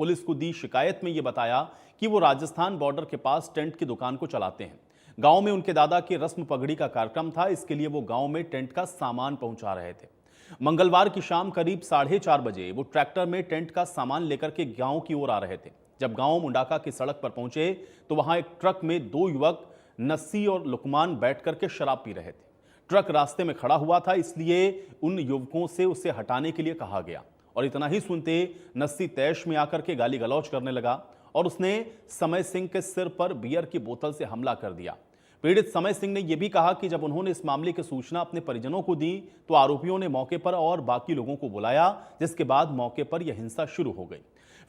Police को दी शिकायत में ये बताया कि वो राजस्थान बॉर्डर के पास टेंट की दुकान को चलाते हैं। गांव में उनके दादा के रस्म पगड़ी का कार्यक्रम था, इसके लिए वो गांव में टेंट का सामान पहुंचा रहे थे। मंगलवार की शाम करीब 4:30 बजे वो ट्रैक्टर में टेंट का सामान लेकर के गांव की ओर आ रहे थे। जब गांव मुंडाका की सड़क पर पहुंचे तो वहां एक ट्रक में दो युवक नस्सी और लुकमान बैठ करके शराब पी रहे थे। ट्रक रास्ते में खड़ा हुआ था, इसलिए उन युवकों से उसे हटाने के लिए कहा गया और इतना ही सुनते नस्सी तैश में आकर के गाली गलौज करने लगा और उसने समय सिंह के सिर पर बियर की बोतल से हमला कर दिया। पीड़ित समय सिंह ने यह भी कहा कि जब उन्होंने इस मामले की सूचना अपने परिजनों को दी तो आरोपियों ने मौके पर और बाकी लोगों को बुलाया, जिसके बाद मौके पर यह हिंसा शुरू हो गई।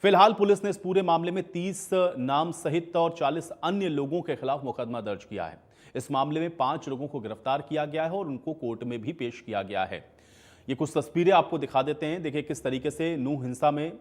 फिलहाल पुलिस ने इस पूरे मामले में 30 नाम सहित और 40 अन्य लोगों के खिलाफ मुकदमा दर्ज किया है। इस मामले में 5 लोगों को गिरफ्तार किया गया है और उनको कोर्ट में भी पेश किया गया है। ये कुछ तस्वीरें आपको दिखा देते हैं। देखिए किस तरीके से नूह हिंसा में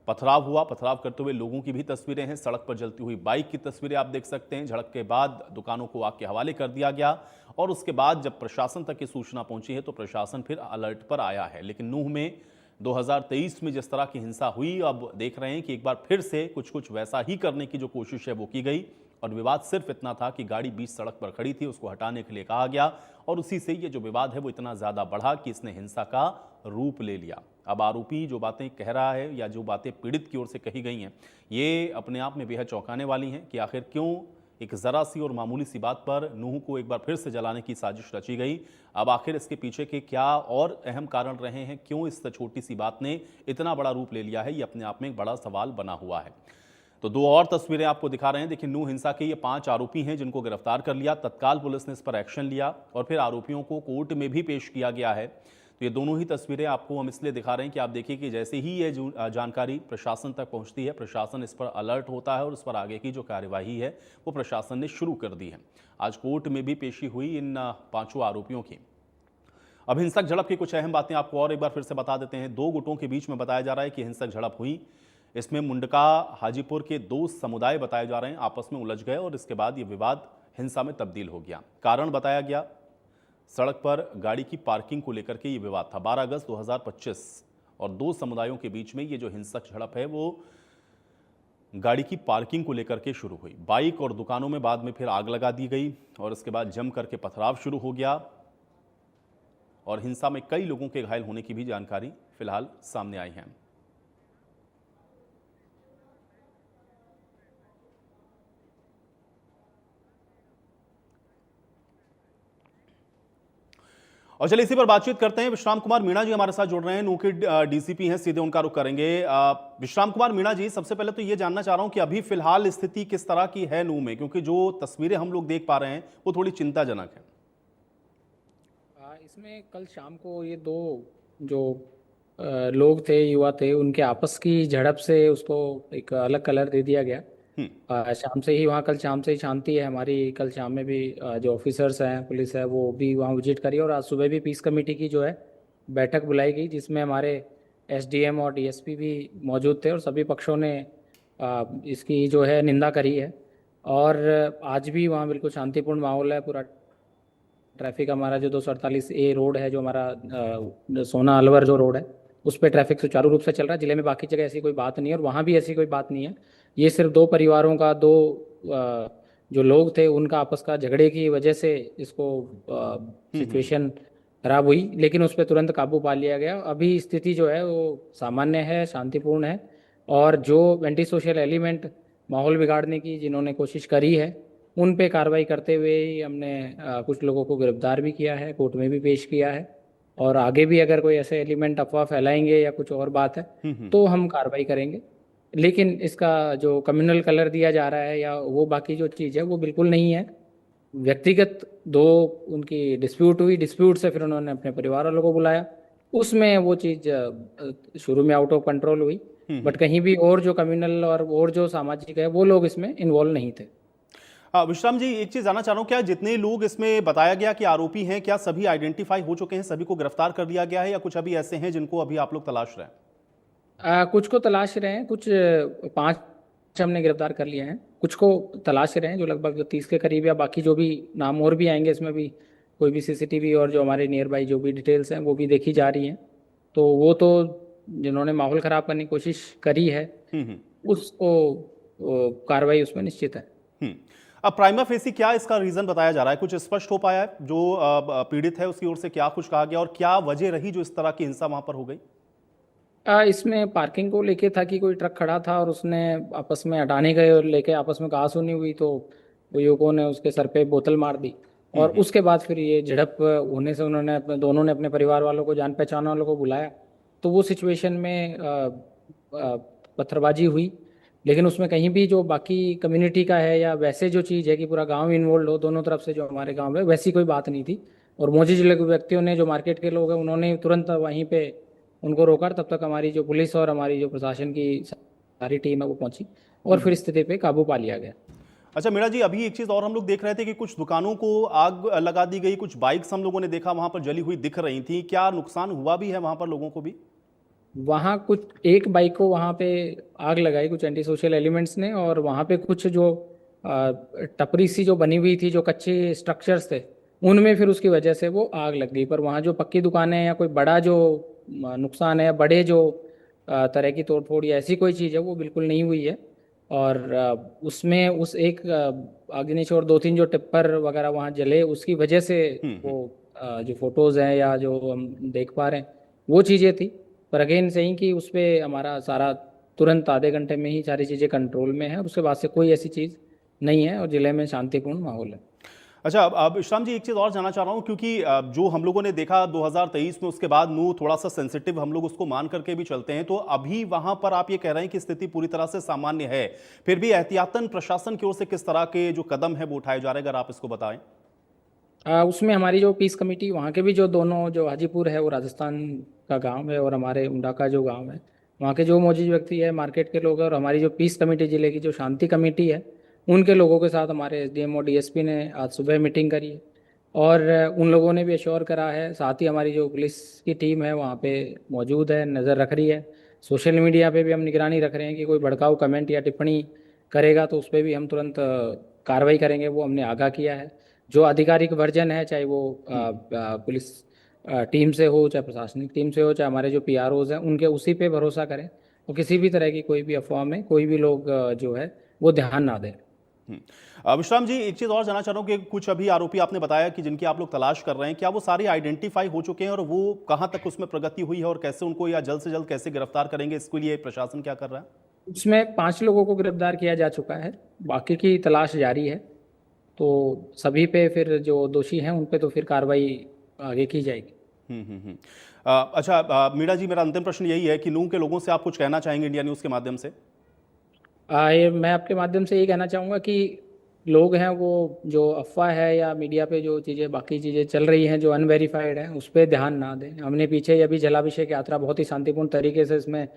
पथराव हुआ, पथराव करते हुए लोगों की भी तस्वीरें हैं। सड़क पर जलती हुई बाइक की तस्वीरें आप देख सकते हैं। झड़प के बाद दुकानों को आग के हवाले कर दिया गया और उसके बाद जब प्रशासन तक ये सूचना पहुंची है तो प्रशासन फिर अलर्ट पर आया है। लेकिन नूह में 2023 में जिस तरह की हिंसा हुई, अब देख रहे हैं कि एक बार फिर से कुछ वैसा ही करने की जो कोशिश है वो की गई और विवाद सिर्फ इतना था कि गाड़ी बीच सड़क पर खड़ी थी, उसको हटाने के लिए कहा गया और उसी से ये जो विवाद है वो इतना ज्यादा बढ़ा कि इसने हिंसा का रूप ले लिया। अब आरोपी जो बातें कह रहा है या जो बातें पीड़ित की ओर से कही गई हैं, ये अपने आप में बेहद चौंकाने वाली हैं कि आखिर क्यों एक जरा सी और मामूली सी बात पर नूह को एक बार फिर से जलाने की साजिश रची गई। अब आखिर इसके पीछे के क्या और अहम कारण रहे हैं, क्यों इस छोटी सी बात ने इतना बड़ा रूप ले लिया है, ये अपने आप में एक बड़ा सवाल बना हुआ है। तो दो और तस्वीरें आपको दिखा रहे हैं। देखिए नूह हिंसा के ये 5 आरोपी हैं जिनको गिरफ्तार कर लिया। तत्काल पुलिस ने इस पर एक्शन लिया और फिर आरोपियों को कोर्ट में भी पेश किया गया है। तो ये दोनों ही तस्वीरें आपको हम इसलिए दिखा रहे हैं कि आप देखिए कि जैसे ही ये जानकारी प्रशासन तक पहुंचती है, प्रशासन इस पर अलर्ट होता है और इस पर आगे की जो कार्यवाही है वो प्रशासन ने शुरू कर दी है। आज कोर्ट में भी पेशी हुई इन 5 आरोपियों की। अब हिंसक झड़प की कुछ अहम बातें आपको और एक बार फिर से बता देते हैं। 2 गुटों के बीच में बताया जा रहा है कि हिंसक झड़प हुई। इसमें मुंडका हाजीपुर के 2 समुदाय बताए जा रहे हैं आपस में उलझ गए और इसके बाद ये विवाद हिंसा में तब्दील हो गया। कारण बताया गया सड़क पर गाड़ी की पार्किंग को लेकर के ये विवाद था। 12 अगस्त 2025 और 2 समुदायों के बीच में ये जो हिंसक झड़प है वो गाड़ी की पार्किंग को लेकर के शुरू हुई। बाइक और दुकानों में बाद में फिर आग लगा दी गई और इसके बाद जम करके पथराव शुरू हो गया और हिंसा में कई लोगों के घायल होने की भी जानकारी फिलहाल सामने आई है। और चलिए इसी पर बातचीत करते हैं। विश्राम कुमार मीणा जी हमारे साथ जुड़ रहे हैं, नूह के डीसीपी हैं, सीधे उनका रुख करेंगे। विश्राम कुमार मीणा जी, सबसे पहले तो ये जानना चाह रहा हूं कि अभी फिलहाल स्थिति किस तरह की है नूह में, क्योंकि जो तस्वीरें हम लोग देख पा रहे हैं वो थोड़ी चिंताजनक है। इसमें कल शाम को ये 2 जो लोग थे, युवा थे, उनके आपस की झड़प से उसको एक अलग कलर दे दिया गया। शाम से ही वहाँ, कल शाम से ही शांति है हमारी। कल शाम में भी जो ऑफिसर्स हैं, पुलिस है, वो भी वहाँ विजिट करी और आज सुबह भी पीस कमेटी की जो है बैठक बुलाई गई, जिसमें हमारे एसडीएम और डीएसपी भी मौजूद थे और सभी पक्षों ने इसकी जो है निंदा करी है। और आज भी वहाँ बिल्कुल शांतिपूर्ण माहौल है। पूरा ट्रैफिक हमारा जो 248A रोड है, जो हमारा सोना अलवर जो रोड है, उस पर ट्रैफिक सुचारू रूप से चल रहा है। जिले में बाकी जगह ऐसी कोई बात नहीं है और वहाँ भी ऐसी कोई बात नहीं है। ये सिर्फ 2 परिवारों का, 2 जो लोग थे उनका आपस का झगड़े की वजह से इसको सिचुएशन खराब हुई, लेकिन उस पर तुरंत काबू पा लिया गया। अभी स्थिति जो है वो सामान्य है, शांतिपूर्ण है और जो एंटी सोशल एलिमेंट माहौल बिगाड़ने की जिन्होंने कोशिश करी है उन पे कार्रवाई करते हुए ही हमने कुछ लोगों को गिरफ्तार भी किया है, कोर्ट में भी पेश किया है और आगे भी अगर कोई ऐसे एलिमेंट अफवाह फैलाएंगे या कुछ और बात है तो हम कार्रवाई करेंगे। लेकिन इसका जो कम्युनल कलर दिया जा रहा है या वो बाकी जो चीज़ है वो बिल्कुल नहीं है। व्यक्तिगत 2 उनकी डिस्प्यूट हुई, डिस्प्यूट से फिर उन्होंने अपने परिवार वालों को बुलाया, उसमें वो चीज़ शुरू में आउट ऑफ कंट्रोल हुई। बट कहीं भी और जो कम्युनल और जो सामाजिक है वो लोग इसमें इन्वॉल्व नहीं थे। विश्राम जी, एक चीज जानना चाह रहा हूं, क्या जितने लोग इसमें बताया गया कि आरोपी हैं, क्या सभी आइडेंटिफाई हो चुके हैं, सभी को गिरफ्तार कर लिया गया है या कुछ अभी ऐसे हैं जिनको अभी आप लोग तलाश रहे हैं? कुछ को तलाश रहे हैं, कुछ 5 हमने गिरफ्तार कर लिए हैं, कुछ को तलाश रहे हैं जो लगभग 30 के करीब, या बाकी जो भी नाम और भी आएंगे इसमें भी कोई भी सीसीटीवी और जो हमारे नियर बाई जो भी डिटेल्स हैं वो भी देखी जा रही हैं। तो वो तो जिन्होंने माहौल खराब करने की कोशिश करी है उसको कार्रवाई उसमें निश्चित है। अब प्राइमा फेसी क्या इसका रीजन बताया जा रहा है, कुछ स्पष्ट हो पाया है? जो पीड़ित है उसकी ओर से क्या कुछ कहा गया और क्या वजह रही जो इस तरह की हिंसा वहां पर हो गई? इसमें पार्किंग को लेके था कि कोई ट्रक खड़ा था और उसने आपस में हटाने गए और लेके आपस में कहासुनी हुई, तो वो युवकों ने उसके सर पे बोतल मार दी और उसके बाद फिर ये झड़प होने से उन्होंने दोनों ने अपने परिवार वालों को, जान पहचान वालों को बुलाया। तो वो सिचुएशन में पत्थरबाजी हुई, लेकिन उसमें कहीं भी जो बाकी कम्युनिटी का है या वैसे जो चीज़ है कि पूरा गांव इन्वॉल्व हो दोनों तरफ से, जो हमारे गांव में वैसी कोई बात नहीं थी। और मोची जिले के व्यक्तियों ने, जो मार्केट के लोग हैं, उन्होंने तुरंत वहीं पे उनको रोका। तब तक हमारी जो पुलिस और हमारी जो प्रशासन की सारी टीम है वो पहुंची और फिर स्थिति पे काबू पा लिया गया। अच्छा मीणा जी, अभी एक चीज और हम लोग देख रहे थे कि कुछ दुकानों को आग लगा दी गई, कुछ बाइक्स हम लोगों ने देखा वहां पर जली हुई दिख रही थी, क्या नुकसान हुआ भी है वहां पर लोगों को भी? वहाँ कुछ एक बाइक को वहाँ पे आग लगाई कुछ एंटी सोशल एलिमेंट्स ने, और वहाँ पे कुछ जो टपरी सी जो बनी हुई थी, जो कच्चे स्ट्रक्चर्स थे, उनमें फिर उसकी वजह से वो आग लग गई। पर वहाँ जो पक्की दुकानें हैं या कोई बड़ा जो नुकसान है, बड़े जो तरह की तोड़फोड़ या ऐसी कोई चीज़ है, वो बिल्कुल नहीं हुई है। और उसमें उस एक अग्निश और 2-3 जो टिप्पर वगैरह वहाँ जले, उसकी वजह से वो जो फोटोज़ हैं या जो हम देख पा रहे हैं वो चीज़ें थी। पर अगेन सही कि उस पर हमारा सारा तुरंत आधे घंटे में ही सारी चीज़ें कंट्रोल में है और उसके बाद से कोई ऐसी चीज़ नहीं है और जिले में शांतिपूर्ण माहौल है। अच्छा, अब विश्राम जी एक चीज़ और जानना चाह रहा हूँ, क्योंकि जो हम लोगों ने देखा 2023 में, उसके बाद नू थोड़ा सा सेंसिटिव हम लोग उसको मान करके भी चलते हैं, तो अभी वहां पर आप ये कह रहे हैं कि स्थिति पूरी तरह से सामान्य है, फिर भी एहतियातन प्रशासन की ओर से किस तरह के जो कदम है वो उठाए जा रहे हैं, अगर आप इसको बताएं। उसमें हमारी जो पीस कमेटी, वहाँ के भी जो दोनों, जो हाजीपुर है वो राजस्थान का गांव है और हमारे उंडा का जो गांव है, वहाँ के जो मौजूद व्यक्ति है मार्केट के लोग हैं, और हमारी जो पीस कमेटी जिले की जो शांति कमेटी है, उनके लोगों के साथ हमारे एसडीएम और डीएसपी ने आज सुबह मीटिंग करी है। और उन लोगों ने भी अश्योर करा है, साथ ही हमारी जो पुलिस की टीम है वहाँ पे मौजूद है, नज़र रख रही है। सोशल मीडिया पे भी हम निगरानी रख रहे हैं कि कोई भड़काऊ कमेंट या टिप्पणी करेगा तो उस पर भी हम तुरंत कार्रवाई करेंगे, वो हमने आगाह किया है। जो आधिकारिक वर्जन है, चाहे वो पुलिस टीम से हो, चाहे प्रशासनिक टीम से हो, चाहे हमारे जो पीआरओज हैं, उनके उसी पे भरोसा करें और किसी भी तरह की कोई भी अफवाह में कोई भी लोग जो है वो ध्यान ना दें। विश्राम जी, एक चीज और जानना चाह रहा हूँ कि कुछ अभी आरोपी आपने बताया कि जिनकी आप लोग तलाश कर रहे हैं, क्या वो सारे आइडेंटिफाई हो चुके हैं और वो कहां तक उसमें प्रगति हुई है और कैसे उनको, या जल्द से जल्द कैसे गिरफ्तार करेंगे, इसके लिए प्रशासन क्या कर रहा है? उसमें 5 लोगों को गिरफ्तार किया जा चुका है, बाकी की तलाश जारी है। तो सभी पे फिर जो दोषी हैं उन पे तो फिर कार्रवाई आगे की जाएगी। अच्छा, मीणा जी, मेरा अंतिम प्रश्न यही है कि नूंह के लोगों से आप कुछ कहना चाहेंगे इंडिया न्यूज के माध्यम से? ये मैं आपके माध्यम से ये कहना चाहूँगा कि लोग हैं वो, जो अफवाह है या मीडिया पे जो चीज़ें, बाकी चीज़ें चल रही हैं जो अनवेरिफाइड हैं, उस पर ध्यान ना दें। हमने पीछे अभी जलाभिषेक यात्रा बहुत ही शांतिपूर्ण तरीके से, इसमें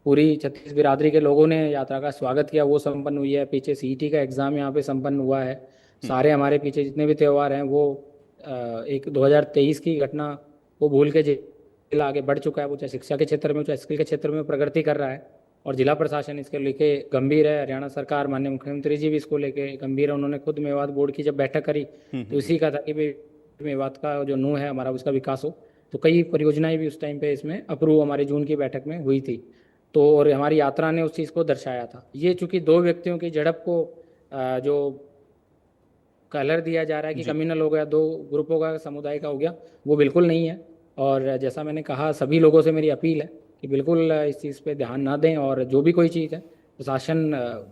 पूरी छत्तीस बिरादरी के लोगों ने यात्रा का स्वागत किया, वो संपन्न हुई है। पीछे सीईटी का एग्ज़ाम यहाँ पे संपन्न हुआ है। सारे हमारे पीछे जितने भी त्यौहार हैं वो एक 2023 की घटना को भूल के जिला आगे बढ़ चुका है, वो चाहे शिक्षा के क्षेत्र में, चाहे स्किल के क्षेत्र में प्रगति कर रहा है। और जिला प्रशासन इसके लेके गंभीर है। हरियाणा सरकार, माननीय मुख्यमंत्री जी भी इसको लेके गंभीर है। उन्होंने खुद मेवात बोर्ड की जब बैठक करी तो इसी का था कि भाई मेवात का जो नूह है हमारा, उसका विकास हो। तो कई परियोजनाएं भी उस टाइम पे इसमें अप्रूव हमारी जून की बैठक में हुई थी। तो और हमारी यात्रा ने उस चीज़ को दर्शाया था। ये चूंकि 2 व्यक्तियों की झड़प को जो कलर दिया जा रहा है कि कम्युनल हो गया, 2 ग्रुपों का, समुदाय का हो गया, वो बिल्कुल नहीं है। और जैसा मैंने कहा, सभी लोगों से मेरी अपील है कि बिल्कुल इस चीज़ पे ध्यान ना दें, और जो भी कोई चीज़ है, प्रशासन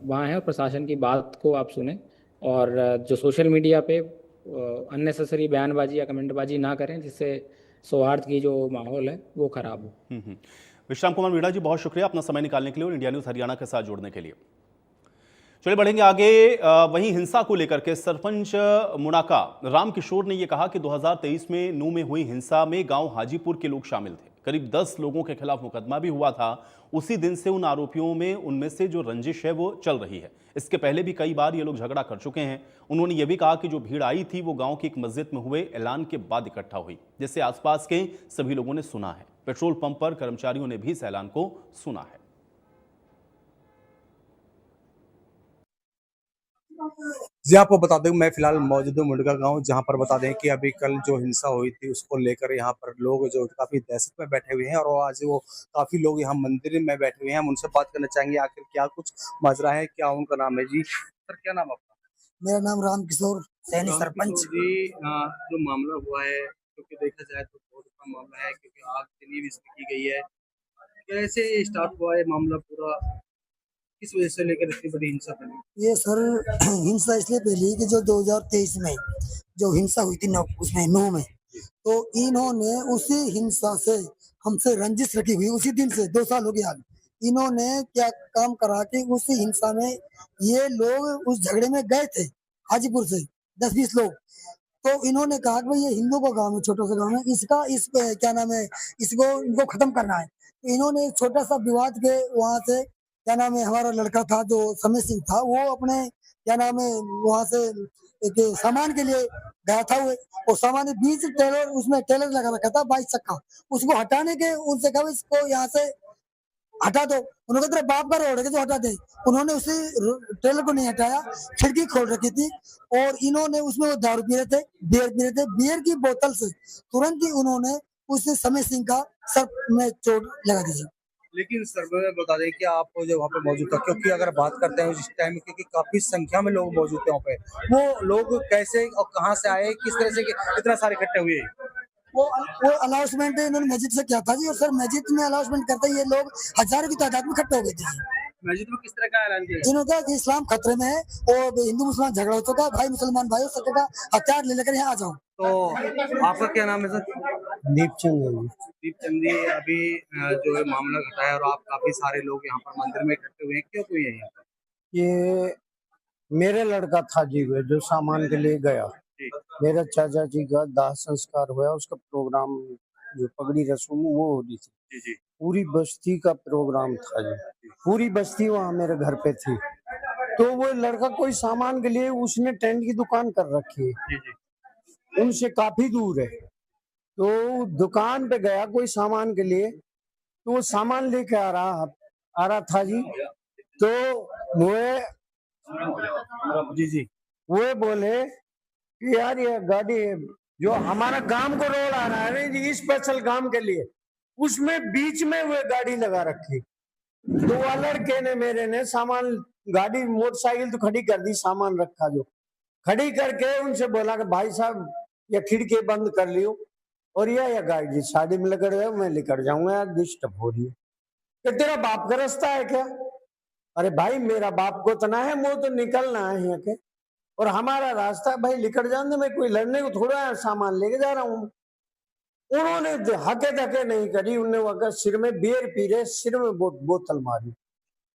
वहाँ है और प्रशासन की बात को आप सुने। और जो सोशल मीडिया पे अननेसेसरी बयानबाजी या कमेंटबाजी ना करें, जिससे सौहार्द की जो माहौल है वो खराब हो। विश्राम कुमार मीणा जी, बहुत शुक्रिया अपना समय निकालने के लिए और इंडिया न्यूज हरियाणा के साथ जुड़ने के लिए। चलिए बढ़ेंगे आगे। वहीं हिंसा को लेकर के सरपंच मुनाका राम किशोर ने यह कहा कि 2023 में नूंह में हुई हिंसा में गांव हाजीपुर के लोग शामिल थे। करीब 10 लोगों के खिलाफ मुकदमा भी हुआ था। उसी दिन से उन आरोपियों में, उनमें से जो रंजिश है वो चल रही है। इसके पहले भी कई बार ये लोग झगड़ा कर चुके हैं। उन्होंने ये भी कहा कि जो भीड़ आई थी वो गांव की एक मस्जिद में हुए ऐलान के बाद इकट्ठा हुई, जिससे आसपास के सभी लोगों ने सुना है। पेट्रोल पंप पर कर्मचारियों ने भी इस ऐलान को सुना है। जी, आपको बता दूँ मैं फ़िलहाल मौजूद हूँ मुंडका गाँव, जहाँ पर बता दें कि अभी कल जो हिंसा हुई थी उसको लेकर यहाँ पर लोग जो काफ़ी दहशत में बैठे हुए हैं और वो आज वो काफ़ी लोग यहाँ मंदिर में बैठे हुए हैं। हम उनसे बात करना चाहेंगे आखिर क्या कुछ माजरा है, क्या उनका नाम है जी? सर क्या नाम है आपका? मेरा नाम राम किशोर सैनी सरपंच। जी जो मामला हुआ है क्योंकि देखा जाए तो बहुत बड़ा मामला है क्योंकि आग के लिए भी इसमें की गई है। कैसे स्टार्ट हुआ है मामला पूरा? किस वजह से लेकर इतनी बड़ी हिंसा फैली? ये सर हिंसा इसलिए फैली कि जो 2023 में जो हिंसा हुई थी उसमें नौ में, तो इन्होंने उसी हिंसा से हमसे रंजिश रखी हुई उसी दिन से 2 साल हो गया। इन्होंने क्या काम करा कि उसी हिंसा में ये लोग उस झगड़े में गए थे हाजीपुर से 10-20 लोग। तो इन्होंने कहा कि भाई ये हिंदू का गांव है, छोटा सा गांव है, इसका इस क्या नाम है, इसको इनको खत्म करना है। तो इन्होंने एक छोटा सा विवाद के वहां से क्या नाम है, हमारा लड़का था जो समय सिंह था, वो अपने क्या नाम है वहां से एक सामान के लिए गया था। वो सामान बीच टेलर, उसमें टेलर लगा रखा था 22 चक्का, उसको हटाने के उनसे कहा इसको यहाँ से हटा दो। उन्होंने कहा तेरे बाप का रोड है जो हटा दे। उन्होंने उसी टेलर को नहीं हटाया, खिड़की खोल रखी थी और इन्होंने उसमें वो दारू पी रहे थे, बियर पी रहे थे, बियर की बोतल से तुरंत ही उन्होंने उस समय सिंह का सर में चोट लगा दी। लेकिन सर मैं बता दें कि आप जो वहाँ पे मौजूद था क्योंकि अगर बात करते हैं उस टाइम क्योंकि काफी संख्या में लोग मौजूद थे वहाँ पे, वो लोग कैसे और कहाँ से आए, किस तरह से इतना सारे इकट्ठे हुए? वो अनाउंसमेंट इन्होंने मस्जिद से किया था जी, और सर मस्जिद में अनाउंसमेंट करते ही ये लोग हजारों की तादाद में इकट्ठे हो गए थे। मस्जिद में किस तरह का ऐलान किया? इन्होंने कहा कि इस्लाम खतरे में है और हिंदू मुसलमान झगड़ा हो चुका है, भाई मुसलमान भाई सब का हथियार ले लेकर यहाँ आ जाओ। तो आपका क्या नाम है सर? दीपचंद दीप चंदी अभी जो है मामला घटा है और आप काफी सारे लोग यहाँ पर मंदिर में इकट्ठे हुए हैं, क्यों हुए हैं यहाँ पर? ये मेरे लड़का था जी, वो जो सामान के लिए गया। जी मेरा चाचा जी का दाह संस्कार हुआ, उसका प्रोग्राम जो पगड़ी रस्म वो हो रही थी। जी जी पूरी बस्ती का प्रोग्राम था जी, पूरी बस्ती वहाँ मेरे घर पे थी। तो वो लड़का कोई सामान के लिए उसने टेंट की दुकान कर रखी है, जी जी उनसे काफी दूर है। तो दुकान पे गया कोई सामान के लिए, तो वो सामान लेके आ रहा था जी। तो वो जी जी वो बोले कि यार ये गाड़ी जो हमारा गांव को रोड आ रहा है ना जी, स्पेशल गांव के लिए, उसमें बीच में वो गाड़ी लगा रखी। तो वह लड़के ने मेरे ने सामान, गाड़ी मोटरसाइकिल तो खड़ी कर दी, सामान रखा जो खड़ी करके उनसे बोला कि भाई साहब ये खिड़की बंद कर लियो और या गाड़ी साइड में लग रहे हो, मैं लेकर जाऊंगा यार, डिस्टर्ब हो रही है। कि तेरा बाप का रास्ता है क्या? अरे भाई मेरा बाप को इतना है, मुंह तो निकलना है यहाँ के, और हमारा रास्ता भाई निकट जाने, मैं कोई लड़ने को थोड़ा है, सामान लेके जा रहा हूँ। उन्होंने हके धके नहीं करी, उन्होंने सिर में बियर पी रहे, सिर में बोतल मारी।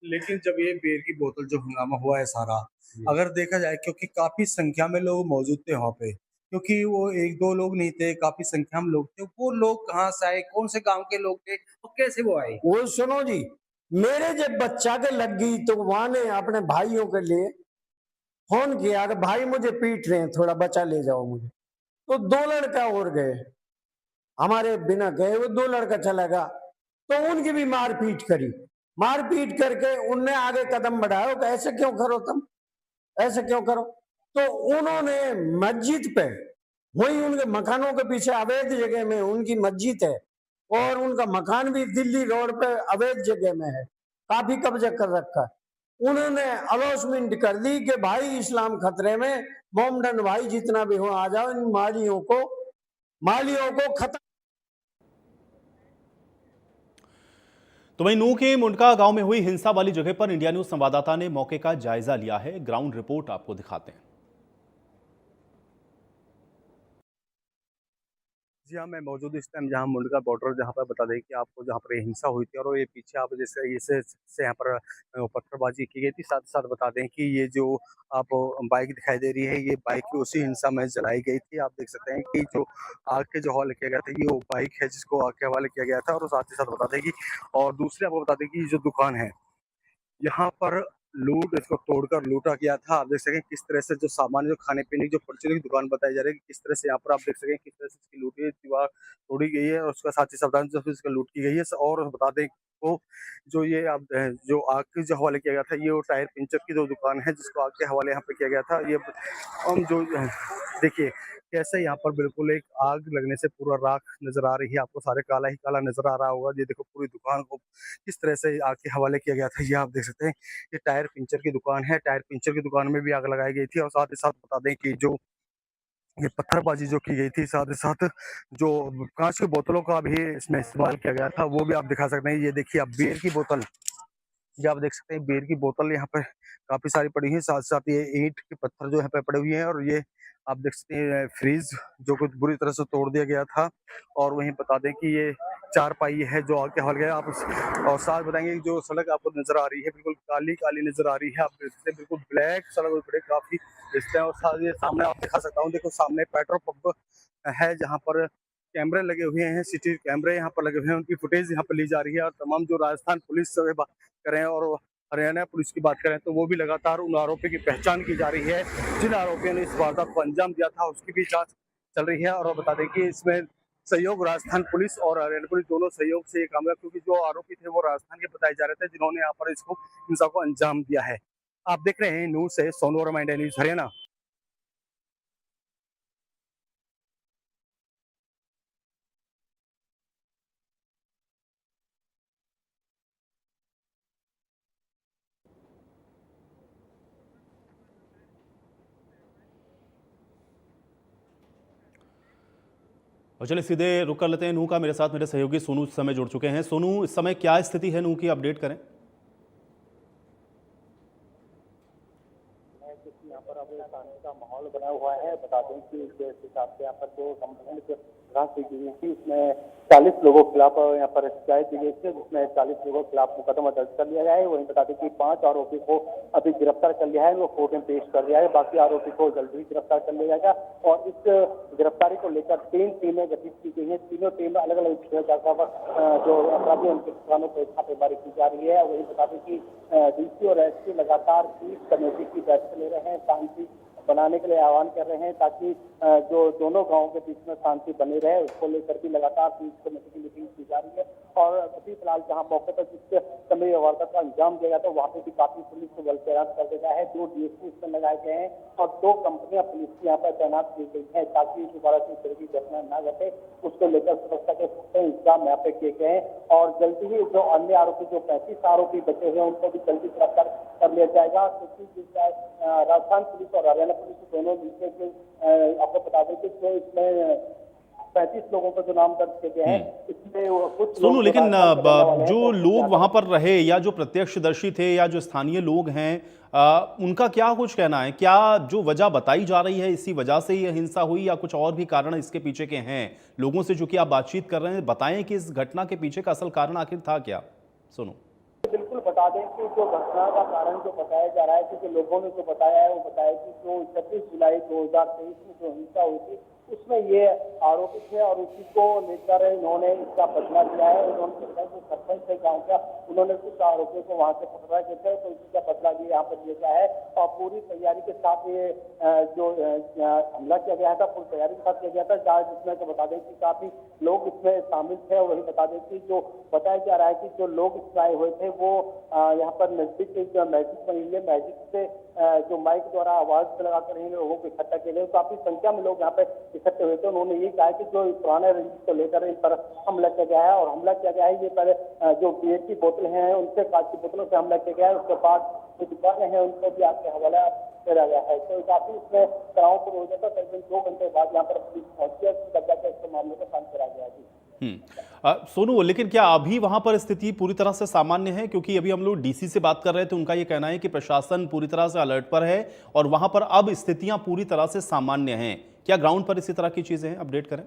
लेकिन जब ये बेर की बोतल जो हंगामा हुआ है सारा, अगर देखा जाए क्योंकि काफी संख्या में लोग मौजूद थे वहां पे, क्योंकि वो एक दो लोग नहीं थे, काफी संख्या में लोग थे। वो लोग कहाँ से आए, कौन से गांव के लोग थे और कैसे वो आए? वो सुनो जी, मेरे जब बच्चा के लग गई तो वहां ने अपने भाइयों के लिए फोन किया कि भाई मुझे पीट रहे हैं, थोड़ा बचा ले जाओ मुझे। तो 2 लड़का और गए, हमारे बिना गए वो 2 लड़का चला गया। तो उनकी भी मारपीट करी, मारपीट करके उनने आगे कदम बढ़ाया कि ऐसे क्यों करो तुम, ऐसे क्यों करो। तो उन्होंने मस्जिद पे, वही उनके मकानों के पीछे अवैध जगह में उनकी मस्जिद है और उनका मकान भी दिल्ली रोड पे अवैध जगह में है, काफी कब्जा कर रखा है। उन्होंने अनाउंसमेंट कर दी कि भाई इस्लाम खतरे में, मोमडन भाई जितना भी हो आ जाओ, इन मालियों को खत्म। तो वहीं नूह के मुंडका गांव में हुई हिंसा वाली जगह पर इंडिया न्यूज संवाददाता ने मौके का जायजा लिया है। ग्राउंड रिपोर्ट आपको दिखाते हैं। जी हाँ, मैं मौजूद इस टाइम जहाँ मुंडका बॉर्डर जहाँ पर बता दें कि आपको जहाँ पर ये हिंसा हुई थी और ये पीछे आप जैसे से यहाँ पर पत्थरबाजी की गई थी। साथ साथ बता दें कि ये जो आप बाइक दिखाई दे रही है, ये बाइक उसी हिंसा में जलाई गई थी। आप देख सकते हैं कि जो आग के जो हवाले किया गया था, ये वो बाइक है जिसको आग के हवाले किया गया था। और साथ ही साथ बता दें कि और दूसरे आपको बता दें कि ये जो दुकान है यहाँ पर लूट इसको तोड़कर लूटा गया था। आप देख सकें किस तरह से जो सामान जो खाने पीने की जो परचून की दुकान बताई जा रही है, किस तरह से यहाँ पर आप देख सकें किस तरह से इसकी लूटी दीवार तोड़ी गई है और उसका साथ ही सावधान से इसका लूट की गई है। और बता दें आपको जो ये आप जो आग के जो हवाले किया गया था, ये वो टायर पंचर की जो दुकान है जिसको आग के हवाले यहाँ पे किया गया था। ये हम जो देखिए कैसे यहाँ पर बिल्कुल एक आग लगने से पूरा राख नजर आ रही है, आपको सारे काला ही काला नजर आ रहा होगा। ये देखो पूरी दुकान को किस तरह से आग के हवाले किया गया था, ये आप देख सकते हैं। ये टायर पंचर की दुकान है, टायर पंचर की दुकान में भी आग लगाई गई थी। और साथ ही साथ बता दें कि जो ये पत्थरबाजी जो की गई थी, साथ ही साथ जो कांच की बोतलों का भी इसमें इस्तेमाल किया गया था, वो भी आप दिखा सकते हैं। ये देखिए आप बियर की बोतल, ये आप देख सकते हैं बियर की बोतल यहाँ पे काफी सारी पड़ी है। साथ साथ ये ईंट के पत्थर जो यहाँ पे पड़े हुए हैं, और ये आप देख सकते हैं फ्रीज जो कुछ बुरी तरह से तोड़ दिया गया था। और वहीं बता दें कि ये चारपाई है जो आग के हवाले गया। और साथ बताएंगे कि जो सड़क आपको नजर आ रही है बिल्कुल काली काली नजर आ रही है, आप देख सकते हैं बिल्कुल ब्लैक सड़क पड़े काफी रिश्ते हैं। और साथ ये सामने आप दिखा सकता हूँ, देखो सामने पेट्रोल पंप है जहाँ पर कैमरे लगे हुए हैं, सिटी कैमरे यहाँ पर लगे हुए हैं, उनकी फुटेज यहाँ पर ली जा रही है। और तमाम जो राजस्थान पुलिस से बात करें और हरियाणा पुलिस की बात करें तो वो भी लगातार उन आरोपी की पहचान की जा रही है जिन आरोपियों ने इस वारदात को अंजाम दिया था, उसकी भी जांच चल रही है। और बता दें कि इसमें सहयोग राजस्थान पुलिस और हरियाणा पुलिस दोनों सहयोग से ये काम है, क्योंकि जो आरोपी थे वो राजस्थान के बताए जा रहे थे जिन्होंने यहाँ पर इसको हिंसा को अंजाम दिया है। आप देख रहे हैं न्यूज से सोनू वर्मा, इंडिया न्यूज हरियाणा। और चलिए सीधे रुक कर लेते हैं नूह का। मेरे साथ मेरे सहयोगी सोनू इस समय जुड़ चुके हैं। सोनू, इस समय क्या स्थिति है नूह की, अपडेट करें। यहाँ पर अब शांति का माहौल बना हुआ है। बता दें कि जिस हिसाब से यहाँ पर जो कंप्लेंट रात दी गई थी उसमें 40 लोगों के खिलाफ यहाँ पर शिकायत दी गई थी, जिसमें 40 लोगों के खिलाफ मुकदमा दर्ज कर लिया गया है। वहीं बता दें कि 5 आरोपी को अभी गिरफ्तार कर लिया है, वो कोर्ट में पेश कर दिया है। बाकी आरोपी को जल्द ही गिरफ्तार कर लिया जाएगा। और इस गिरफ्तारी को लेकर 3 टीमें गठित की गई है। तीनों टीम अलग अलग जो अपराधी उनके ठिकानों पर छापेमारी की जा रही है। वहीं बता दें कि डीसी और एसपी लगातार पीस कमेटी की बैठक ले रहे हैं, शांति बनाने के लिए आह्वान कर रहे हैं, ताकि जो दोनों गांवों के बीच में शांति बनी रहे, उसको लेकर भी लगातार पीस कमेटी की मीटिंग की जा रही है। और अभी फिलहाल जहां मौके पर जिस समय वारदात का अंजाम दिया गया था वहां पे भी काफी पुलिस को बल तैनात कर दिया गया है। 2 डीएसपी इसमें लगाए गए हैं और 2 कंपनियां पुलिस की यहाँ पर तैनात की गई है, ताकि दोबारा से इस तरह की घटना न घटे, उसको लेकर सुरक्षा के पुख्ता इंतजाम यहाँ पे किए गए हैं। और जल्दी ही जो अन्य आरोपी, जो 35 आरोपी बचे हुए हैं, उनको भी जल्दी गिरफ्तार कर लिया जाएगा। क्योंकि राजस्थान पुलिस और हरियाणा पुलिस दोनों मिलकर आपको बता दें कि जो इसमें 35 लोगों का जो नाम दर्ज किए गए हैं, इसमें कुछ सोनू, लेकिन जो लोग वहां पर रहे या जो प्रत्यक्षदर्शी थे या जो स्थानीय लोग हैं, उनका क्या कुछ कहना है? क्या जो वजह बताई जा रही है इसी वजह से ये हिंसा हुई या कुछ और भी कारण इसके पीछे के हैं? लोगों से जो कि आप बातचीत कर रहे हैं, बताएं कि इस घटना के पीछे का असल कारण आखिर था क्या? सोनू, बिल्कुल बता दें कि जो घटना का कारण जो बताया जा रहा है, क्योंकि लोगों ने जो बताया है वो बताया कि जो 31 जुलाई 2023 में जो हिंसा हुई थी उसमें ये आरोपी थे और उसी को लेकर इन्होंने इसका बदला लिया है। उन्होंने बताया जो सरपंच थे गाँव का, उन्होंने कुछ आरोपियों को वहां से पकड़ा गया था, तो इसी का बदला लिए यहाँ पर लिया गया है। और पूरी तैयारी के साथ ये जो हमला किया गया था, पूरी तैयारी के साथ किया गया था। जहाँ जिसमें तो बता दें कि काफी लोग इसमें शामिल थे। वही बता दें कि जो बताया जा रहा है कि जो लोग इसमें आए हुए थे वो यहाँ पर नजदीक एक मस्जिद बनी हुई है, मस्जिद से जो माइक द्वारा आवाज लगाकर इन लोगों को इकट्ठा किए गए। काफी संख्या में लोग यहाँ पे इकट्ठे हुए थे। उन्होंने ये कहा कि जो पुराने रंजिश को लेकर इन पर हमला किया गया है, और हमला किया गया है ये पहले जो बियर की बोतल हैं उनसे, कांच की बोतलों से हमला किया गया है। उसके बाद जो दुकानें हैं उनको भी आपके हवाला करा गया है। तो काफी उसमें तनाव को हो जाता। करीबन 2 घंटे बाद यहाँ पर पुलिस पहुंची है, इस मामले को शांत करा गया है। सोनू, लेकिन क्या अभी वहां पर स्थिति पूरी तरह से सामान्य है? क्योंकि अभी हम लोग डीसी से बात कर रहे थे, उनका ये कहना है कि प्रशासन पूरी तरह से अलर्ट पर है और वहां पर अब स्थितियां पूरी तरह से सामान्य हैं। क्या ग्राउंड पर इसी तरह की चीजें हैं? अपडेट करें।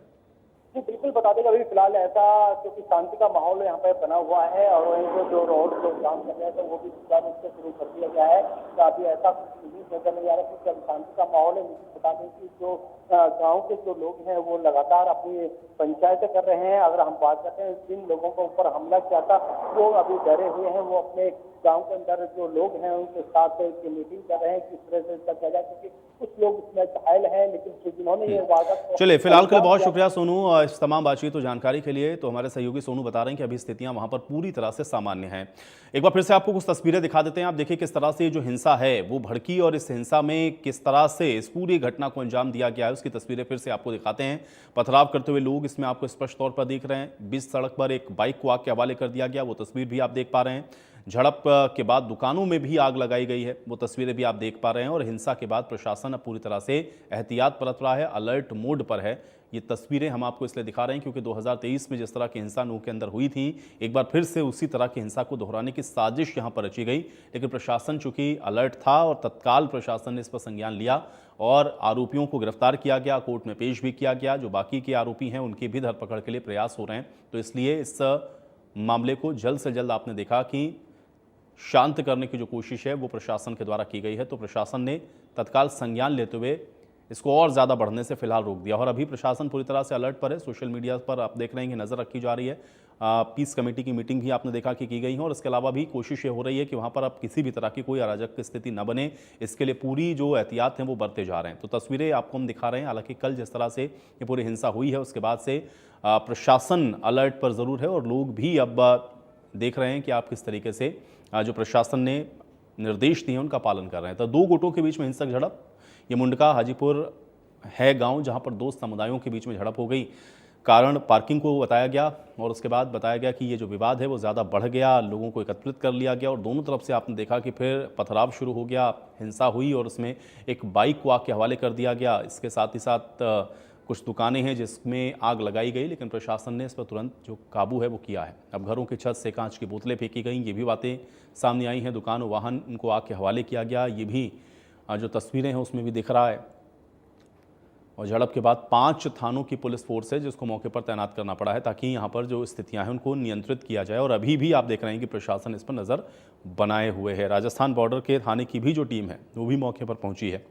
जी बिल्कुल बता देगा, अभी फिलहाल ऐसा क्योंकि शांति का माहौल यहाँ पे बना हुआ है और वहीं पे जो रोड जो काम कर रहे हैं वो भी सुचारू रूप से शुरू कर दिया गया है। तो अभी ऐसा कुछ नजर नहीं आ रहा क्योंकि शांति का माहौल है। बता दें कि जो गांव के जो लोग हैं वो लगातार अपनी पंचायतें कर रहे हैं। अगर हम बात करते हैं जिन लोगों के ऊपर हमला किया था वो अभी डरे हुए हैं, वो अपने गांव के अंदर जो लोग हैं उनके साथ मीटिंग कर रहे हैं किस तरह से इसका किया जाए, क्योंकि कुछ लोग इसमें घायल हैं। लेकिन जिन्होंने ये वारदात, चलिए फिलहाल के लिए बहुत शुक्रिया सोनू इस तमाम तमाम बातचीत और जानकारी के लिए। तो हमारे सहयोगी सोनू बता रहे हैं कि अभी स्थितियां वहां पर पूरी तरह से सामान्य हैं। एक बार फिर से आपको कुछ तस्वीरें दिखा देते हैं। आप देखिए किस तरह से जो हिंसा है वो भड़की और इस हिंसा में किस तरह से इस पूरी घटना को अंजाम दिया गया है, उसकी तस्वीरें फिर से आपको दिखाते हैं। पथराव करते हुए लोग इसमें आपको स्पष्ट तौर पर दिख रहे हैं। बीच सड़क पर एक बाइक को आग के हवाले कर दिया गया, वो तस्वीर भी आप देख पा रहे हैं। झड़प के बाद दुकानों में भी आग लगाई गई है, वो तस्वीरें भी आप देख पा रहे हैं। और हिंसा के बाद प्रशासन अब पूरी तरह से एहतियात बरत रहा है, अलर्ट मोड पर है। ये तस्वीरें हम आपको इसलिए दिखा रहे हैं क्योंकि 2023 में जिस तरह की हिंसा नूह के अंदर हुई थी, एक बार फिर से उसी तरह की हिंसा को दोहराने की साजिश यहां पर रची गई। लेकिन प्रशासन चूंकि अलर्ट था और तत्काल प्रशासन ने इस पर संज्ञान लिया और आरोपियों को गिरफ्तार किया गया, कोर्ट में पेश भी किया गया। जो बाकी के आरोपी हैं उनकी भी धरपकड़ के लिए प्रयास हो रहे हैं। तो इसलिए इस मामले को जल्द से जल्द आपने देखा कि शांत करने की जो कोशिश है वो प्रशासन के द्वारा की गई है। तो प्रशासन ने तत्काल संज्ञान लेते हुए इसको और ज़्यादा बढ़ने से फिलहाल रोक दिया और अभी प्रशासन पूरी तरह से अलर्ट पर है। सोशल मीडिया पर आप देख रहे हैं कि नज़र रखी जा रही है। पीस कमेटी की मीटिंग भी आपने देखा कि की गई है और इसके अलावा भी कोशिश ये हो रही है कि वहाँ पर अब किसी भी तरह की कोई अराजक स्थिति न बने, इसके लिए पूरी जो एहतियात हैं वो बरते जा रहे हैं। तो तस्वीरें आपको हम दिखा रहे हैं। हालांकि कल जिस तरह से ये पूरी हिंसा हुई है उसके बाद से प्रशासन अलर्ट पर ज़रूर है और लोग भी अब देख रहे हैं कि आप किस तरीके से जो प्रशासन ने निर्देश दिए उनका पालन कर रहे हैं। तो दो गुटों के बीच में हिंसक झड़प, ये मुंडका हाजीपुर है गांव जहां पर दो समुदायों के बीच में झड़प हो गई। कारण पार्किंग को बताया गया और उसके बाद बताया गया कि ये जो विवाद है वो ज़्यादा बढ़ गया, लोगों को एकत्रित कर लिया गया और दोनों तरफ से आपने देखा कि फिर पथराव शुरू हो गया, हिंसा हुई और उसमें एक बाइक को आग के हवाले कर दिया गया। इसके साथ ही साथ कुछ दुकानें हैं जिसमें आग लगाई गई, लेकिन प्रशासन ने इस पर तुरंत जो काबू है वो किया है। अब घरों की छत से कांच की बोतलें फेंकी गई, ये भी बातें सामने आई हैं। दुकान और वाहन उनको आग के हवाले किया गया, ये भी जो तस्वीरें हैं उसमें भी दिख रहा है। और झड़प के बाद 5 थानों की पुलिस फोर्स है जिसको मौके पर तैनात करना पड़ा है ताकि यहाँ पर जो स्थितियाँ हैं उनको नियंत्रित किया जाए। और अभी भी आप देख रहे हैं कि प्रशासन इस पर नज़र बनाए हुए है। राजस्थान बॉर्डर के थाने की भी जो टीम है वो भी मौके पर पहुँची है।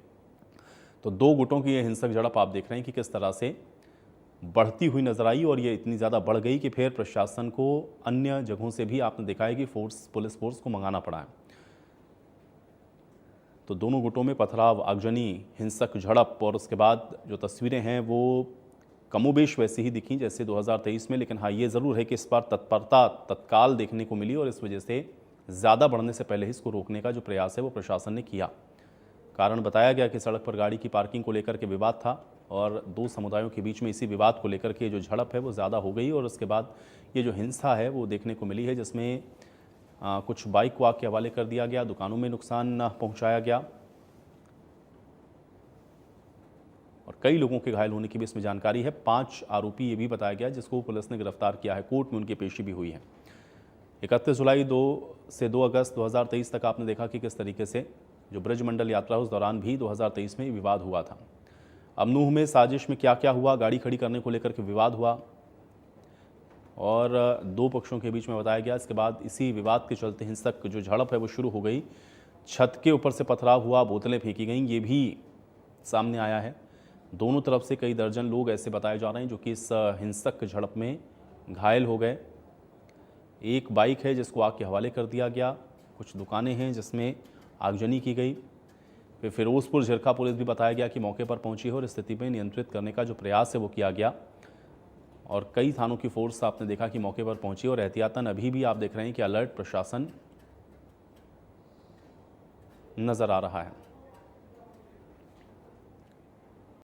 तो दो गुटों की ये हिंसक झड़प आप देख रहे हैं कि किस तरह से बढ़ती हुई नजर आई और ये इतनी ज़्यादा बढ़ गई कि फिर प्रशासन को अन्य जगहों से भी आपने देखा है कि पुलिस फोर्स को मंगाना पड़ा है। तो दोनों गुटों में पथराव, आगजनी, हिंसक झड़प और उसके बाद जो तस्वीरें हैं वो कमोबेश वैसी ही दिखी जैसे 2023 में। लेकिन हाँ, ये ज़रूर है कि इस बार तत्परता तत्काल देखने को मिली और इस वजह से ज़्यादा बढ़ने से पहले ही इसको रोकने का जो प्रयास है वो प्रशासन ने किया। कारण बताया गया कि सड़क पर गाड़ी की पार्किंग को लेकर के विवाद था और दो समुदायों के बीच में इसी विवाद को लेकर के जो झड़प है वो ज़्यादा हो गई और उसके बाद ये जो हिंसा है वो देखने को मिली है जिसमें कुछ बाइक को आग के हवाले कर दिया गया, दुकानों में नुकसान पहुंचाया गया और कई लोगों के घायल होने की भी इसमें जानकारी है। 5 आरोपी ये भी बताया गया जिसको पुलिस ने गिरफ्तार किया है, कोर्ट में उनकी पेशी भी हुई है। 31 जुलाई 2 अगस्त 2023 तक आपने देखा कि किस तरीके से जो ब्रजमंडल यात्रा उस दौरान भी 2023 में विवाद हुआ था। अब नूह में साजिश में क्या क्या हुआ, गाड़ी खड़ी करने को लेकर के विवाद हुआ और दो पक्षों के बीच में बताया गया। इसके बाद इसी विवाद के चलते हिंसक जो झड़प है वो शुरू हो गई। छत के ऊपर से पथराव हुआ, बोतलें फेंकी गईं, ये भी सामने आया है। दोनों तरफ से कई दर्जन लोग ऐसे बताए जा रहे हैं जो कि इस हिंसक झड़प में घायल हो गए। एक बाइक है जिसको आग के हवाले कर दिया गया, कुछ दुकानें हैं जिसमें आगजनी की गई। फिर फिरोजपुर झिरका पुलिस भी बताया गया कि मौके पर पहुंची है और स्थिति में नियंत्रित करने का जो प्रयास है वो किया गया और कई थानों की फोर्स आपने देखा कि मौके पर पहुंची और एहतियातन अभी भी आप देख रहे हैं कि अलर्ट प्रशासन नजर आ रहा है।